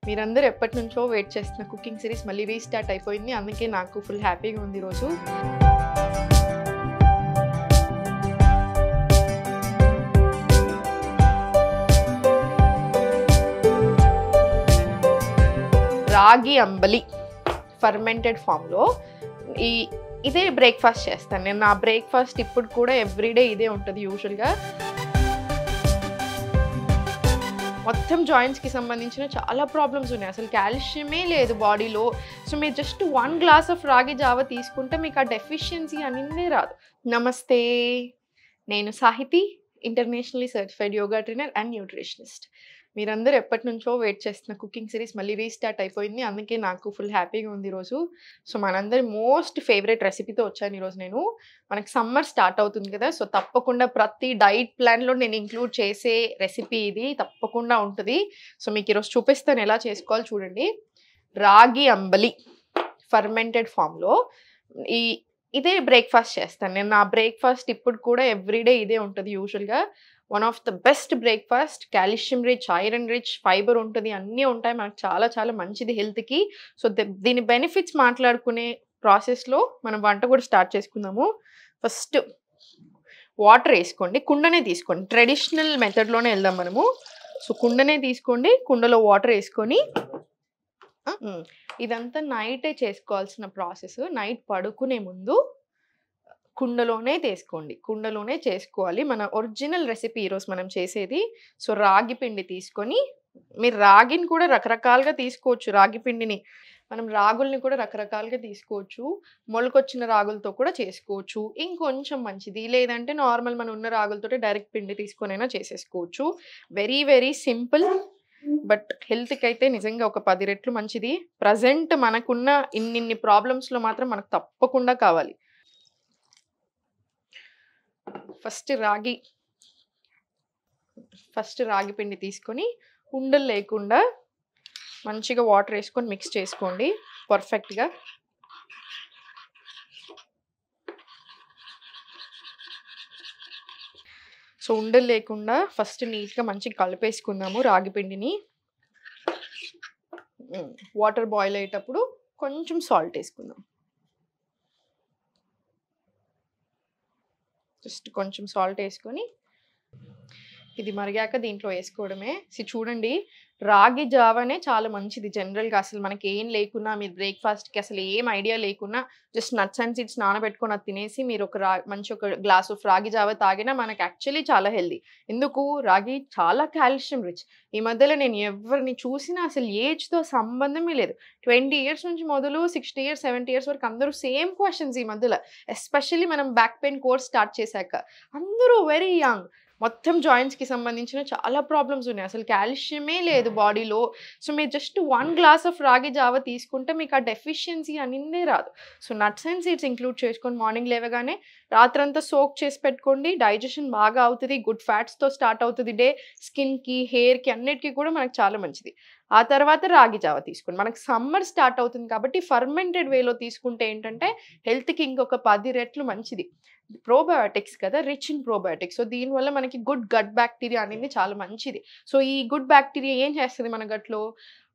మీరందరూ ఎప్పటినుంచో వెయిట్ చేస్తున్న కుకింగ్ సిరీస్ మళ్ళీ రీస్టార్ట్ అయిపోయింది. అందుకే నాకు ఫుల్ హ్యాపీగా ఉంది ఈరోజు. రాగి అంబలి ఫర్మెంటెడ్ ఫామ్లో ఇదే బ్రేక్ఫాస్ట్ చేస్తాను నేను. నా బ్రేక్ఫాస్ట్ ఇప్పుడు కూడా ఎవ్రీడే ఇదే ఉంటుంది యూజువల్గా. మొత్తం జాయింట్స్కి సంబంధించిన చాలా ప్రాబ్లమ్స్ ఉన్నాయి. అసలు కాల్షియమే లేదు బాడీలో. సో మీరు జస్ట్ 1 గ్లాస్ ఆఫ్ రాగి జావ తీసుకుంటే మీకు ఆ డెఫిషియన్సీ అనేది రాదు. నమస్తే, నేను Sahithi, internationally certified yoga trainer and nutritionist. మీరందరూ ఎప్పటినుంచో వెయిట్ చేస్తున్న కుకింగ్ సిరీస్ మళ్ళీ రీస్టార్ట్ అయిపోయింది. అందుకే నాకు ఫుల్ హ్యాపీగా ఉంది ఈరోజు. సో మనందరి మోస్ట్ ఫేవరెట్ రెసిపీతో వచ్చాను ఈరోజు నేను. మనకి సమ్మర్ స్టార్ట్ అవుతుంది కదా, సో తప్పకుండా ప్రతి డైట్ ప్లాన్లో నేను ఇంక్లూడ్ చేసే రెసిపీ ఇది తప్పకుండా ఉంటుంది. సో మీకు ఈరోజు చూపిస్తాను ఎలా చేసుకోవాలి. చూడండి, రాగి అంబలి ఫర్మెంటెడ్ ఫామ్లో ఇదే బ్రేక్ఫాస్ట్ చేస్తాను నేను. నా బ్రేక్ఫాస్ట్ ఇప్పుడు కూడా ఎవ్రీడే ఇదే ఉంటుంది యూజువల్గా. One of the best breakfast, calcium rich, iron rich, fibre ఉంటుంది, అన్నీ ఉంటాయి. మనకు చాలా చాలా మంచిది హెల్త్కి. సో దీని బెనిఫిట్స్ మాట్లాడుకునే ప్రాసెస్లో మనం వంట కూడా స్టార్ట్ చేసుకుందాము. ఫస్ట్ వాటర్ వేసుకోండి, కుండనే తీసుకోండి. ట్రెడిషనల్ మెథడ్లోనే వెళ్దాం మనము. సో కుండనే తీసుకోండి, కుండలో వాటర్ వేసుకొని ఇదంతా నైటే చేసుకోవాల్సిన ప్రాసెస్. నైట్ పడుకునే ముందు కుండలోనే తీసుకోండి, కుండలోనే చేసుకోవాలి. మన ఒరిజినల్ రెసిపీ ఈరోజు మనం చేసేది. సో రాగి పిండి తీసుకొని, మీరు రాగిని కూడా రకరకాలుగా తీసుకోవచ్చు. రాగి పిండిని మనం రాగుల్ని కూడా రకరకాలుగా తీసుకోవచ్చు. మొలకొచ్చిన రాగులతో కూడా చేసుకోవచ్చు, ఇంకొంచెం మంచిది. లేదంటే నార్మల్ మన ఉన్న రాగులతో డైరెక్ట్ పిండి తీసుకొనైనా చేసేసుకోవచ్చు. వెరీ వెరీ సింపుల్, బట్ హెల్త్కి అయితే నిజంగా ఒక 10 రెట్లు మంచిది. ప్రజెంట్ మనకున్న ఇన్ని ప్రాబ్లమ్స్లో మాత్రం మనకు తప్పకుండా కావాలి. ఫస్ట్ రాగి పిండి తీసుకొని ఉండలు లేకుండా మంచిగా వాటర్ వేసుకొని మిక్స్ చేసుకోండి పర్ఫెక్ట్గా. సో ఉండలు లేకుండా ఫస్ట్ నీట్గా మంచిగా కలిపేసుకుందాము రాగి పిండిని. వాటర్ బాయిల్ అయ్యేటప్పుడు కొంచెం సాల్ట్ వేసుకుందాం. జస్ట్ కొంచెం సాల్ట్ వేసుకొని ఇది మరిగాక దీంట్లో వేసుకోవడమే. చూడండి, రాగి జావనే చాలా మంచిది జనరల్గా. అసలు మనకి ఏం లేకున్నా, మీరు బ్రేక్ఫాస్ట్కి అసలు ఏం ఐడియా లేకున్నా జస్ట్ నట్స్ అండ్ సీడ్స్ నానబెట్టుకొని అది తినేసి మీరు మంచి ఒక గ్లాస్ ఆఫ్ రాగి జావ తాగినా మనకి యాక్చువల్లీ చాలా హెల్దీ. ఎందుకు? రాగి చాలా కాల్షియం రిచ్. ఈ మధ్యలో నేను ఎవరిని చూసినా అసలు ఏజ్తో సంబంధమే లేదు. 20 ఇయర్స్ నుంచి మొదలు 60 ఇయర్స్ 70 ఇయర్స్ వరకు అందరూ సేమ్ క్వశ్చన్స్ ఈ మధ్యలో. ఎస్పెషల్లీ మనం బ్యాక్ పెయిన్ కోర్స్ స్టార్ట్ చేశాక అందరూ వెరీ యంగ్. మొత్తం జాయింట్స్కి సంబంధించిన చాలా ప్రాబ్లమ్స్ ఉన్నాయి. అసలు కాల్షియమే లేదు బాడీలో. సో మీరు జస్ట్ 1 గ్లాస్ ఆఫ్ రాగి జావ తీసుకుంటే మీకు ఆ డెఫిషియన్సీ అనేది రాదు. So nuts and seeds include చేసుకొని మార్నింగ్ లేవగానే రాత్రంతా సోక్ చేసి పెట్టుకోండి. డైజెషన్ బాగా అవుతుంది, గుడ్ ఫ్యాట్స్తో స్టార్ట్ అవుతుంది డే. స్కిన్కి, హెయిర్కి అన్నిటికీ కూడా మనకు చాలా మంచిది. ఆ తర్వాత రాగి జావ తీసుకోండి. మనకు సమ్మర్ స్టార్ట్ అవుతుంది కాబట్టి ఫర్మెంటెడ్ వేలో తీసుకుంటే ఏంటంటే హెల్త్కి ఇంకొక 10 రెట్లు మంచిది. ప్రోబయోటిక్స్ కదా, రిచ్ ఇన్ ప్రోబయోటిక్స్. సో దీనివల్ల మనకి గుడ్ గట్ బ్యాక్టీరియా అనేది చాలా మంచిది. సో ఈ గుడ్ బ్యాక్టీరియా ఏం చేస్తుంది మన గట్లో?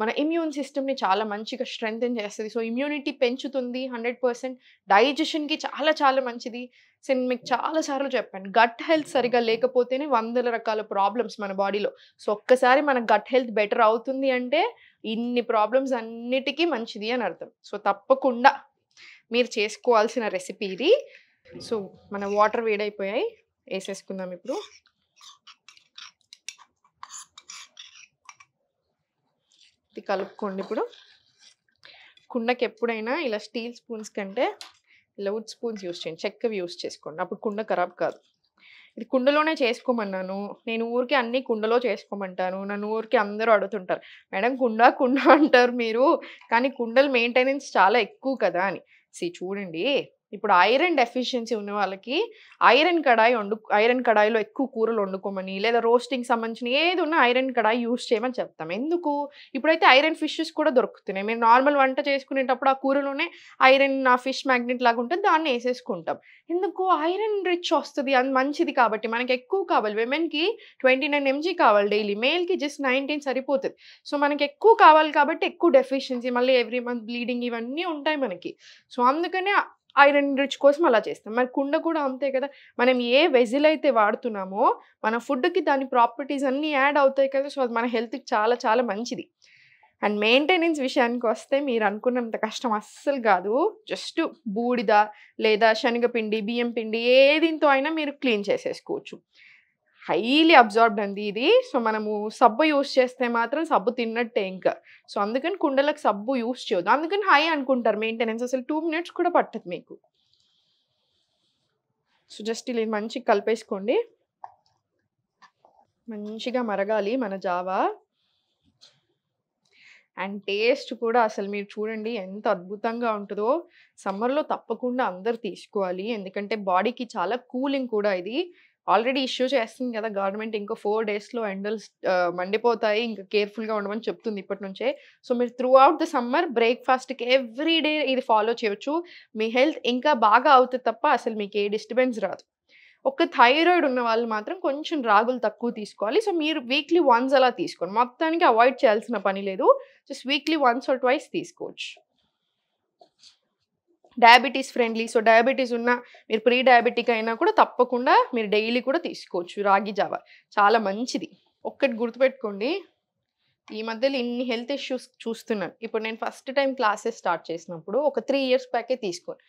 మన ఇమ్యూన్ సిస్టమ్ని చాలా మంచిగా స్ట్రెంగ్తెన్ చేస్తుంది. సో ఇమ్యూనిటీ పెంచుతుంది 100%. డైజెషన్కి చాలా చాలా మంచిది. సో నేను మీకు చాలాసార్లు చెప్పాను, గట్ హెల్త్ సరిగా లేకపోతేనే 100 రకాల ప్రాబ్లమ్స్ మన బాడీలో. సో ఒక్కసారి మన గట్ హెల్త్ బెటర్ అవుతుంది అంటే ఇన్ని ప్రాబ్లమ్స్ అన్నిటికీ మంచిది అని అర్థం. సో తప్పకుండా మీరు చేసుకోవాల్సిన రెసిపీ ఇది. సో మన వాటర్ వేడైపోయాయి, వేసేసుకుందాం ఇప్పుడు. ఇది కలుపుకోండి. ఇప్పుడు కుండకి ఎప్పుడైనా ఇలా స్టీల్ స్పూన్స్ కంటే ఇలా వుడ్ స్పూన్స్ యూస్ చేయండి, చెక్కవి యూస్ చేసుకోండి. అప్పుడు కుండ ఖరాబ్ కాదు. ఇది కుండలోనే చేసుకోమన్నాను నేను. ఊరికి అన్నీ కుండలో చేసుకోమంటాను. నన్ను ఊరికి అందరూ అడుగుతుంటారు, మేడం కుండ అంటారు మీరు, కానీ కుండలు మెయింటెనెన్స్ చాలా ఎక్కువ కదా అని. చూడండి, ఇప్పుడు ఐరన్ డెఫిషియన్సీ ఉన్న వాళ్ళకి ఐరన్ కడాయిలో ఎక్కువ కూరలు వండుకోమని, లేదా రోస్టింగ్ సంబంధించిన ఏది ఉన్నా ఐరన్ కడాయి యూజ్ చేయమని చెప్తాం. ఎందుకు? ఇప్పుడైతే ఐరన్ ఫిషెస్ కూడా దొరుకుతున్నాయి. మీరు నార్మల్ వంట చేసుకునేటప్పుడు ఆ కూరలోనే ఐరన్ ఫిష్ మ్యాగ్నెట్ లాగా ఉంటుంది. దాన్ని ఏసేసుకుంటాం. ఎందుకు? ఐరన్ రిచ్ వస్తది. అది మంచిది కాబట్టి. మనకి ఎక్కువ కావాలి. విమెన్‌కి 29 ఎంజీ కావాలి డైలీ. మేల్‌కి జస్ట్ 19 సరిపోతది. సో, మనకి ఎక్కువ కావాలి కాబట్టి ఎక్కువ డెఫిషియన్సీ మళ్ళీ ఎవ్రీ మంత్ బ్లీడింగ్ ఇవన్నీ ఉంటాయి మనకి. సో, అందుకనే ఐరన్ రిచ్ కోసం అలా చేస్తాం. మరి కుండ కూడా అంతే కదా! మనం ఏ వెజిల్ అయితే వాడుతున్నామో మన ఫుడ్‌కి దాని ప్రాపర్టీస్ అన్నీ యాడ్ అవుతాయి కదా! సో, అది మన హెల్త్‌కి చాలా చాలా మంచిది. అండ్ మెయింటెనెన్స్ విషయానికొస్తే మీరు అనుకున్నంత కష్టం అస్సలు గాదు. జస్ట్ బూడిద లేదా శనగపిండి, బియ్యం పిండి ఏ దీంతో అయినా మీరు క్లీన్ చేసేసుకోవచ్చు. హైలీ అబ్జార్బ్డ్ అండి ఇది. సో, మనము సబ్బు యూజ్ చేస్తే మాత్రం సబ్బు తిన్నట్టే ఇంకా. సో, అందుకని కుండలకు సబ్బు యూజ్ చేయొద్దు. అందుకని హై అనుకుంటారు మెయింటెనెన్స్. అసలు 2 మినిట్స్ కూడా పట్టదు మీకు. సో, జస్ట్ ఇలా మంచిగా కలిపేసుకోండి. మంచిగా మరగాలి మన జావా. అండ్ టేస్ట్ కూడా అసలు మీరు చూడండి ఎంత అద్భుతంగా ఉంటదో. సమ్మర్‌లో తప్పకుండా అందరూ తీసుకోవాలి. ఎందుకంటే బాడీకి చాలా కూలింగ్ కూడా ఇది. ఆల్రెడీ ఇష్యూ చేస్తుంది కదా గవర్నమెంట్. ఇంకో 4 డేస్‌లో ఎండలు మండిపోతాయి. ఇంకా కేర్‌ఫుల్‌గా ఉండమని చెప్తుంది ఇప్పటి నుంచే. సో, మీరు త్రూ ఔట్ ద సమ్మర్ బ్రేక్‌ఫాస్ట్‌కి ఎవ్రీ డే ఇది ఫాలో చేయొచ్చు. మీ హెల్త్ ఇంకా బాగా అవుతది తప్ప అసలు మీకు ఏ డిస్టర్బెన్స్ రాదు. ఒక థైరాయిడ్ ఉన్న వాళ్ళు మాత్రం కొంచెం రాగులు తక్కువ తీసుకోవాలి. సో, మీరు వీక్లీ వన్స్ అలా తీసుకోండి. మొత్తానికి అవాయిడ్ చేయాల్సిన పని లేదు. Just weekly once or twice తీసుకోవచ్చు. Diabetes friendly. సో, డయాబెటిస్ ఉన్న మీరు ప్రీ డయాబెటిక్ అయినా కూడా తప్పకుండా మీరు డైలీ కూడా తీసుకోవచ్చు రాగి జావ. చాలా మంచిది. ఒక్కటి గుర్తుపెట్టుకోండి. ఈ మధ్యలో ఇన్ని హెల్త్ ఇష్యూస్ చూస్తున్నాను. ఇప్పుడు నేను ఫస్ట్ టైమ్ క్లాసెస్ స్టార్ట్ చేసినప్పుడు ఒక 3 ఇయర్స్ బ్యాకే తీసుకోను.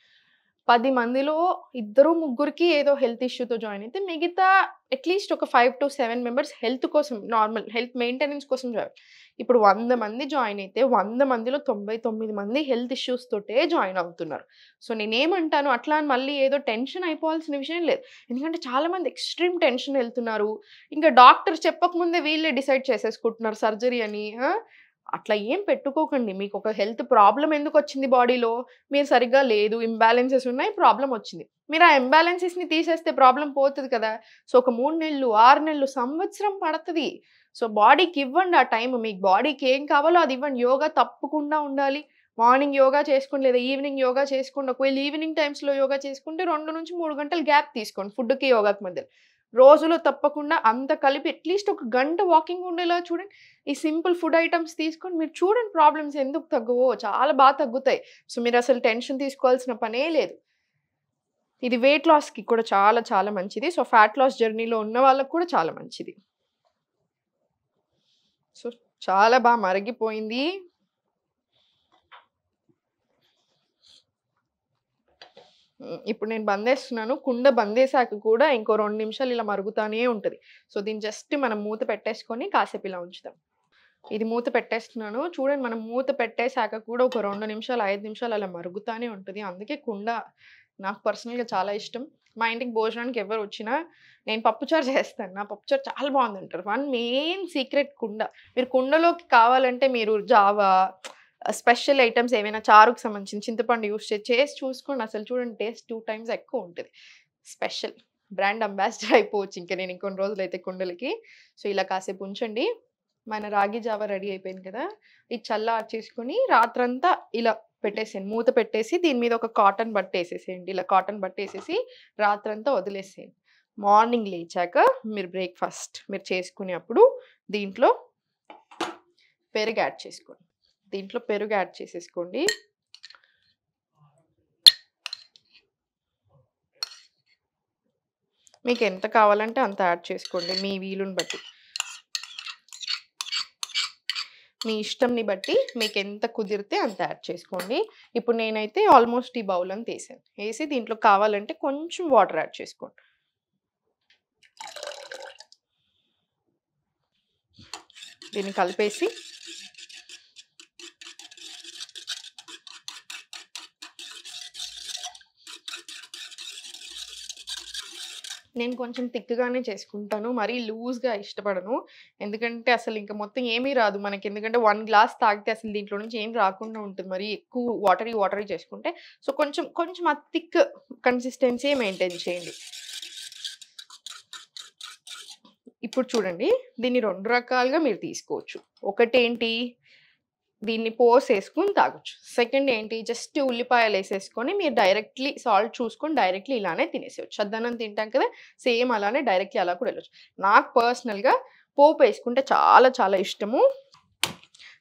10 మందిలో ఇద్దరు, ముగ్గురికి ఏదో హెల్త్ ఇష్యూతో జాయిన్ అయితే మిగతా అట్‌లీస్ట్ ఒక 5-7 మెంబర్స్ హెల్త్ కోసం నార్మల్ హెల్త్ మెయింటెనెన్స్ కోసం జాయిన్. ఇప్పుడు 100 మంది జాయిన్ అయితే 100 మందిలో 99 మంది హెల్త్ ఇష్యూస్ తోటే జాయిన్ అవుతున్నారు. సో, నేనేమంటాను అట్లా అని మళ్ళీ ఏదో టెన్షన్ అయిపోవాల్సిన విషయం లేదు. ఎందుకంటే చాలామంది ఎక్స్‌ట్రీమ్ టెన్షన్ ఎళ్తున్నారు. ఇంకా డాక్టర్ చెప్పకముందే వీళ్ళే డిసైడ్ చేసేసుకుంటున్నారు సర్జరీ అని. అట్లా ఏం పెట్టుకోకండి. మీకొక హెల్త్ ప్రాబ్లమ్ ఎందుకొచ్చింది బాడీలో? మీరు సరిగ్గా లేదు, ఇంబాలెన్సెస్ ఉన్నాయి, ప్రాబ్లమ్ వచ్చింది. మీరు ఆ ఇంబాలెన్సెస్‌ని తీసేస్తే ప్రాబ్లమ్ పోతది కదా! సో, ఒక 3 నెలలు, 6 నెలలు, సంవత్సరం పడతది. సో, బాడీకి ఇవ్వండి ఆ టైమ్. మీకు బాడీకి ఏం కావాలో అది ఇవ్వండి. యోగా తప్పకుండా ఉండాలి. మార్నింగ్ యోగా చేసుకోండి లేదా ఈవినింగ్ యోగా చేసుకోండి. ఒకవేళ ఈవినింగ్ టైమ్స్‌లో యోగా చేసుకుంటే 2-3 గంటలు గ్యాప్ తీసుకోండి ఫుడ్‌కి, యోగాకి మధ్యలో. రోజులో తప్పకుండా అంత కలిపి అట్‌లీస్ట్ ఒక గంట వాకింగ్ ఉండేలా చూడండి. ఈ సింపుల్ ఫుడ్ ఐటెమ్స్ తీసుకొని మీరు చూడండి ప్రాబ్లమ్స్ ఎందుకు తగ్గవో చాలా తగ్గుతాయి. సో, మీరసలు టెన్షన్ తీసుకోవాల్సిన పనే లేదు. ఇది వెయిట్ లాస్‌కి కూడా చాలా చాలా మంచిది. సో, ఫ్యాట్ లాస్ జర్నీలో ఉన్న వాళ్ళకి కూడా చాలా మంచిది. సో, చాలా మరిగిపోయింది. ఇప్పుడు నేను బందేస్తున్నాను. కుండ బందేశాక కూడా ఇంకో 2 నిమిషాలు ఇలా మరుగుతానే ఉంటది. సో, దీన్ని జస్ట్ మనం మూత పెట్టేసుకొని కాసేపు ఇలా ఉంచుదాం. ఇది మూత పెట్టేస్తున్నాను. చూడండి మనం మూత పెట్టేసాక కూడా ఒక 2 నిమిషాలు, 5 నిమిషాలు అలా మరుగుతానే ఉంటది. అందుకే కుండ నాకు పర్సనల్‌గా చాలా ఇష్టం. మా ఇంటికి భోజనానికి ఎవరు వచ్చినా నేను పప్పుచారు చేస్తాను. నా పప్పుచారు చాలా బాగుందంటారు. వన్ మెయిన్ సీక్రెట్ కుండ. మీరు కుండలోకి కావాలంటే మీరు జావా, స్పెషల్ ఐటెమ్స్ ఏవైనా చారుకు సంబంధించిన చింతపండు యూజ్ చేసి చూసుకోండి. అసలు చూడండి టేస్ట్ 2 టైమ్స్ ఎక్కువ ఉంటది. స్పెషల్ బ్రాండ్ అంబాసిడర్ అయిపోవచ్చు ఇంక నేను ఇంకొన్ని రోజులైతే కుండలకి. సో, ఇలా కాసేపు ఉంచండి. మన రాగి జావ రెడీ అయిపోయింది కదా! ఇది చల్లార్చేసుకొని రాత్రంతా ఇలా పెట్టేసేయండి. మూత పెట్టేసి దీని మీద ఒక కాటన్ బట్ట ఏసేసేయండి. ఇలా కాటన్ బట్ట ఏసేసి రాత్రంతా వదిలేసేయండి. మార్నింగ్ లేచాక మీరు బ్రేక్‌ఫాస్ట్ మీరు చేసుకునేప్పుడు దీంట్లో పెరుగు యాడ్ చేసుకోండి. దీంట్లో పెరుగు యాడ్ చేసేసుకోండి. మీకు ఎంత కావాలంటే అంత యాడ్ చేసుకోండి మీ వీలుని బట్టి. మీ ఇష్టంని బట్టి మీకెంత కుదిరితే అంత యాడ్ చేసుకోండి. ఇప్పుడు నేనైతే ఆల్మోస్ట్ ఈ బౌల్ అంతా ఏసాను. ఏసి దీంట్లో కావాలంటే కొంచెం వాటర్ యాడ్ చేసుకోండి. దీన్ని కలిపేసి నేను కొంచెం థిక్‌గానే చేసుకుంటాను. మరీ లూజ్‌గా ఇష్టపడను. ఎందుకంటే అసలు ఇంక మొత్తం ఏమీ రాదు మనకి. ఎందుకంటే 1 గ్లాస్ తాగితే అసలు దీంట్లో నుంచి ఏం రాకుండా ఉంటుంది. మరీ ఎక్కువ వాటరీ చేసుకుంటే. సో, కొంచెం కొంచెం ఆ థిక్ కన్సిస్టెన్సీ మెయింటైన్ చేయండి. ఇప్పుడు చూడండి, దీన్ని 2 రకాలుగా మీరు తీసుకోవచ్చు. ఒకటేంటి, దీన్ని పోసేసుకొని తాగొచ్చు. సెకండ్ ఏంటి, జస్ట్ ఉల్లిపాయలేసేసుకొని మీరు డైరెక్ట్‌లీ సాల్ట్ చూసుకొని డైరెక్ట్‌లీ ఇలానే తినేసేయొచ్చు. చద్దన్నం తింటాం కదా! సేమ్ అలానే డైరెక్ట్‌లీ అలా కూడా వెళ్ళొచ్చు. నాకు పర్సనల్‌గా పోపేసుకుంటే చాలా చాలా ఇష్టము.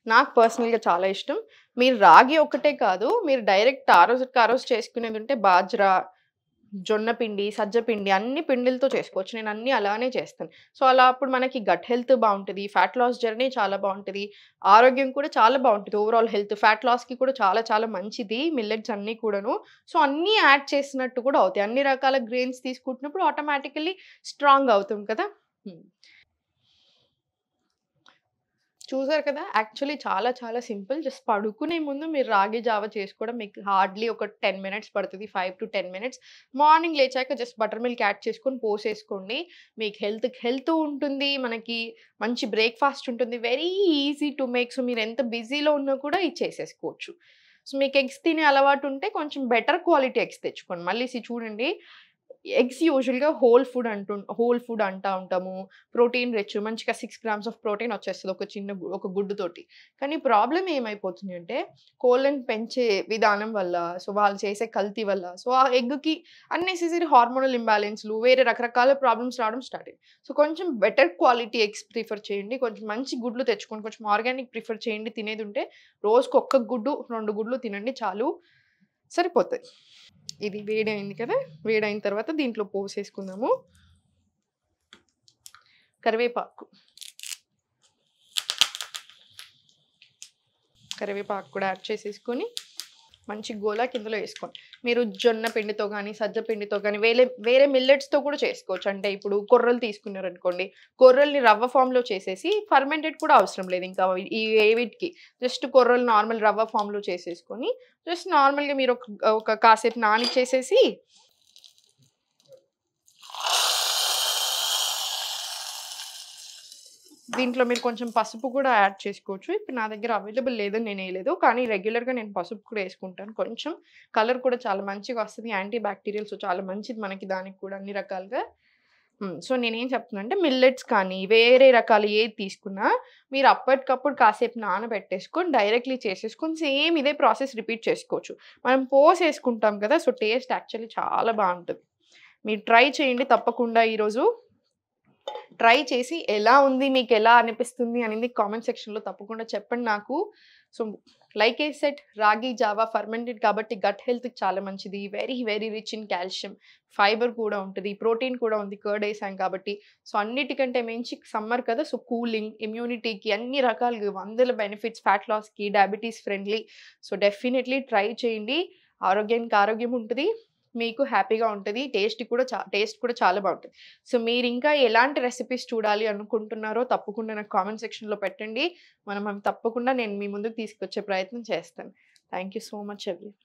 నాకు పర్సనల్‌గా చాలా ఇష్టం. మీరు రాగి ఒక్కటే కాదు, మీరు డైరెక్ట్ ఆ రోజుకి ఆ రోజు చేసుకునేదుంటే బాజ్రా, జొన్న పిండి, సజ్జ పిండి అన్ని పిండిలతో చేసుకోవచ్చు. నేను అన్నీ అలానే చేస్తాను. సో, అలా అప్పుడు మనకి గట్ హెల్త్ బావుంటది. ఫ్యాట్ లాస్ జర్నీ చాలా బావుంటది. ఆరోగ్యం కూడా చాలా బావుంటది. ఓవరాల్ హెల్త్ ఫ్యాట్ లాస్‌కి కూడా చాలా చాలా మంచిది మిల్లెట్స్ అన్నీ కూడాను. సో, అన్నీ యాడ్ చేసినట్టు కూడా అవుతాయి. అన్ని రకాల గ్రెయిన్స్ తీసుకుంటున్నప్పుడు ఆటోమేటికల్లీ స్ట్రాంగ్ అవుతాం కదా! హ్మ్. చూసారు కదా! యాక్చువల్లీ చాలా చాలా సింపుల్. జస్ట్ పడుకునే ముందు మీరు రాగి జావ చేసుకోవడం మీకు హార్డ్‌లీ ఒక 10 మినిట్స్ పడతది. 5-10 మినిట్స్. మార్నింగ్ లేచాక జస్ట్ బటర్ మిల్క్ యాడ్ చేసుకొని పోసేసుకోండి. మీకు హెల్త్ ఉంటుంది. మనకి మంచి బ్రేక్‌ఫాస్ట్ ఉంటుంది. Very easy to make. So, మీరు ఎంత బిజీలో ఉన్నా కూడా ఇది చేసేసుకోవచ్చు. సో, మీకు ఎగ్స్ తినే అలవాటు ఉంటే కొంచెం బెటర్ క్వాలిటీ ఎగ్స్ తెచ్చుకోండి. మళ్ళీ చూడండి, ఎగ్స్ యూజువల్‌గా హోల్ ఫుడ్ అంటా ఉంటాము. ప్రోటీన్ రిచ్ మంచిగా 6 గ్రామ్స్ ఆఫ్ ప్రోటీన్ వచ్చేస్తది ఒక గుడ్డు తోటి. కానీ ప్రాబ్లమ్ ఏమైపోతుంది అంటే కోళ్ళని పెంచే విధానం వల్ల, సో వాళ్ళు చేసే కల్తీ వల్ల, సో ఆ ఎగ్‌కి అన్నెసెసరీ హార్మోనల్ ఇంబాలెన్స్‌లు వేరే రకరకాల ప్రాబ్లమ్స్ రావడం స్టార్ట్ అయ్యాయి. సో కొంచెం బెటర్ క్వాలిటీ ఎగ్స్ ప్రిఫర్ చేయండి. కొంచెం మంచి గుడ్లు తెచ్చుకోండి. కొంచెం ఆర్గానిక్ ప్రిఫర్ చేయండి తినేదుంటే. రోజుకి ఒక్క గుడ్డు, 2 గుడ్లు తినండి చాలు. సరిపోతది. ఇది వేడయింది కదా! వేడయిన తర్వాత దీంట్లో పోసేసుకుందాము. కరివేపాకు. కరివేపాకు కూడా యాడ్ చేసేసుకొని మంచి గోలాకి ఇందులో ఏసుకోండి. మీరు జొన్న పిండితో గానీ, సజ్జ పిండితో గానీ వేరే మిల్లెట్స్‌తో కూడా చేసుకోవచ్చు. అంటే ఇప్పుడు కొర్రలు తీసుకున్నారనుకోండి, కొర్రల్ని రవ్వ ఫామ్‌లో చేసేసి ఫర్మెంటెడ్ కూడా అవసరం లేదు ఇంకా ఈ వీటికి. జస్ట్ కొర్రలు నార్మల్ రవ్వ ఫామ్‌లో చేసేసుకొని, జస్ట్ నార్మల్‌గా మీరు ఒక కాసేపు నానిచ్చేసేసి దీంట్లో మీరు కొంచెం పసుపు కూడా యాడ్ చేసుకోవచ్చు. ఇప్పుడు నా దగ్గర అవైలబుల్ లేదని నేనేయలేదు. కానీ రెగ్యులర్‌గా నేను పసుపు కూడా యేసుకుంటాను. కొంచెం కలర్ కూడా చాలా మంచిగా వస్తది. యాంటీ బ్యాక్టీరియల్ సో, చాలా మంచిది మనకి దానికి కూడా అన్ని రకాలుగా. సో, నేనేం చెప్తున్నానంటే మిల్లెట్స్ కానీ, వేరే రకాలు ఏది తీసుకున్నా మీరు అప్పటికప్పుడు కాసేపు నానబెట్టేసుకొని డైరెక్ట్‌లీ చేసేసుకొని సేమ్ ఇదే ప్రాసెస్ రిపీట్ చేసుకోవచ్చు. మనం పోసేసుకుంటాం కదా! సో, టేస్ట్ యాక్చువల్లీ చాలా బావుంటది. మీరు ట్రై చేయండి తప్పకుండా ఈరోజు. ట్రై చేసి ఎలా ఉంది? మీకెలా అనిపిస్తుంది? అనేది కామెంట్ సెక్షన్‌లో తప్పకుండా చెప్పండి నాకు. సో, లైక్ ఐ సెడ్ రాగి జావా ఫర్మెంటెడ్ కాబట్టి గట్ హెల్త్‌కి చాలా మంచిది. Very, very rich in calcium. Fibre కూడా ఉంటది. ప్రోటీన్ కూడా ఉంది. కర్డ్ ఏసాం కాబట్టి. సో, అన్నిటికంటే మించి సమ్మర్ కదా! సో, కూలింగ్, ఇమ్యూనిటీకి అన్ని రకాలుగా వందల బెనిఫిట్స్ ఫ్యాట్ లాస్‌కి, diabetes friendly. So, definitely try చేయండి. ఆరోగ్యానికి ఆరోగ్యం ఉంటది. మీకు హ్యాపీగా ఉంటది. టేస్ట్ కూడా చాలా బావుంటది. సో, మీరింకా ఎలాంటి రెసిపీస్ చూడాలి అనుకుంటున్నారో తప్పకుండా నాకు కామెంట్ సెక్షన్‌లో పెట్టండి. మనం అవి తప్పకుండా నేను మీ ముందుకు తీసుకొచ్చే ప్రయత్నం చేస్తాను. Thank you so much everyone.